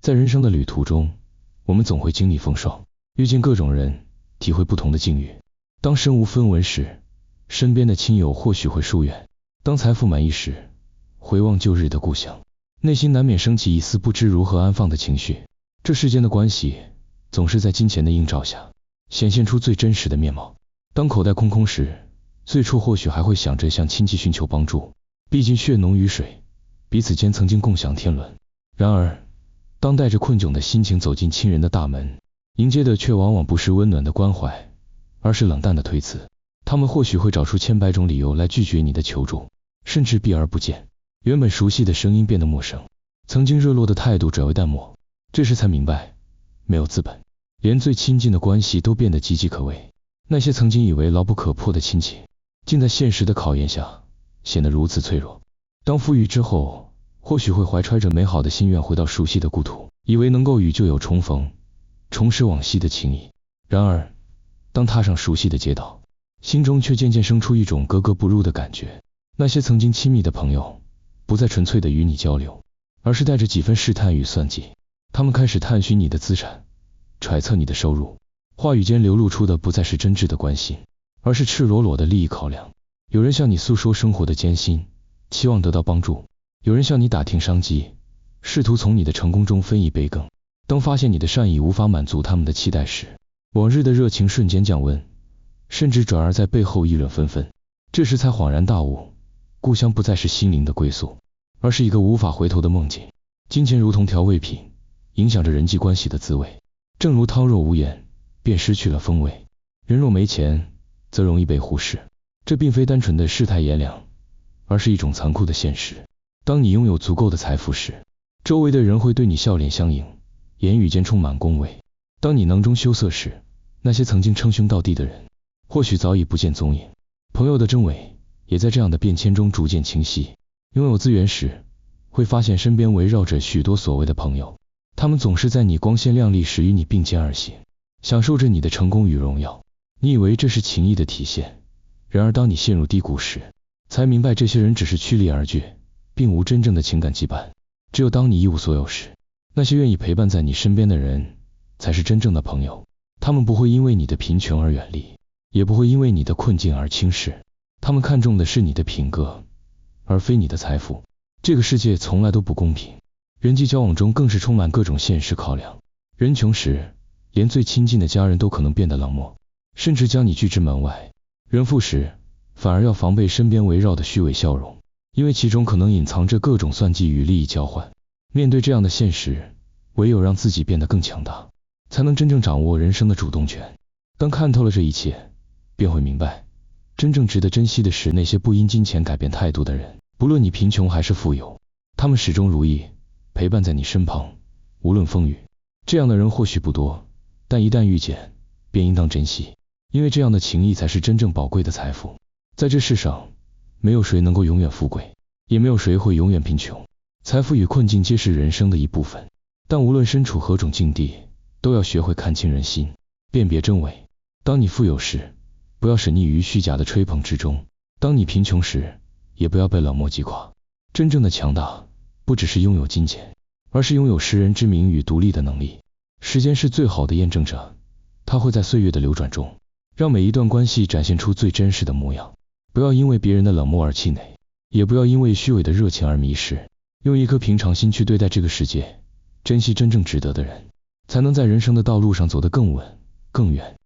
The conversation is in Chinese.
在人生的旅途中，我们总会经历风霜，遇见各种人，体会不同的境遇。当身无分文时，身边的亲友或许会疏远；当财富满溢时，回望旧日的故乡，内心难免升起一丝不知如何安放的情绪。这世间的关系，总是在金钱的映照下，显现出最真实的面貌。当口袋空空时，最初或许还会想着向亲戚寻求帮助，毕竟血浓于水，彼此间曾经共享天伦。然而，当带着困窘的心情走进亲人的大门，迎接的却往往不是温暖的关怀，而是冷淡的推辞。他们或许会找出千百种理由来拒绝你的求助，甚至避而不见。原本熟悉的声音变得陌生，曾经热络的态度转为淡漠。这时才明白，没有资本，连最亲近的关系都变得岌岌可危。那些曾经以为牢不可破的亲戚，竟在现实的考验下显得如此脆弱。当富裕之后，或许会怀揣着美好的心愿回到熟悉的故土，以为能够与旧友重逢，重拾往昔的情谊。然而，当踏上熟悉的街道，心中却渐渐生出一种格格不入的感觉。那些曾经亲密的朋友，不再纯粹的与你交流，而是带着几分试探与算计。他们开始探寻你的资产，揣测你的收入，话语间流露出的不再是真挚的关心，而是赤裸裸的利益考量。有人向你诉说生活的艰辛，期望得到帮助；有人向你打听商机，试图从你的成功中分一杯羹。当发现你的善意无法满足他们的期待时，往日的热情瞬间降温，甚至转而在背后议论纷纷。这时才恍然大悟，故乡不再是心灵的归宿，而是一个无法回头的梦境。金钱如同调味品，影响着人际关系的滋味。正如汤若无盐，便失去了风味。人若没钱，则容易被忽视。这并非单纯的世态炎凉，而是一种残酷的现实。当你拥有足够的财富时，周围的人会对你笑脸相迎，言语间充满恭维。当你囊中羞涩时，那些曾经称兄道弟的人，或许早已不见踪影。朋友的真伪，也在这样的变迁中逐渐清晰。拥有资源时，会发现身边围绕着许多所谓的朋友，他们总是在你光鲜亮丽时与你并肩而行，享受着你的成功与荣耀。你以为这是情谊的体现，然而当你陷入低谷时，才明白这些人只是趋利而聚，并无真正的情感羁绊。只有当你一无所有时，那些愿意陪伴在你身边的人，才是真正的朋友。他们不会因为你的贫穷而远离，也不会因为你的困境而轻视。他们看重的是你的品格，而非你的财富。这个世界从来都不公平，人际交往中更是充满各种现实考量。人穷时，连最亲近的家人都可能变得冷漠，甚至将你拒之门外。人富时，反而要防备身边围绕的虚伪笑容，因为其中可能隐藏着各种算计与利益交换。面对这样的现实，唯有让自己变得更强大，才能真正掌握人生的主动权。当看透了这一切，便会明白，真正值得珍惜的是那些不因金钱改变态度的人。不论你贫穷还是富有，他们始终如一，陪伴在你身旁，无论风雨。这样的人或许不多，但一旦遇见，便应当珍惜，因为这样的情谊才是真正宝贵的财富。在这世上，没有谁能够永远富贵，也没有谁会永远贫穷。财富与困境皆是人生的一部分，但无论身处何种境地，都要学会看清人心，辨别真伪。当你富有时，不要沉溺于虚假的吹捧之中；当你贫穷时，也不要被冷漠击垮。真正的强大，不只是拥有金钱，而是拥有识人之明与独立的能力。时间是最好的验证者，它会在岁月的流转中，让每一段关系展现出最真实的模样。不要因为别人的冷漠而气馁，也不要因为虚伪的热情而迷失。用一颗平常心去对待这个世界，珍惜真正值得的人，才能在人生的道路上走得更稳、更远。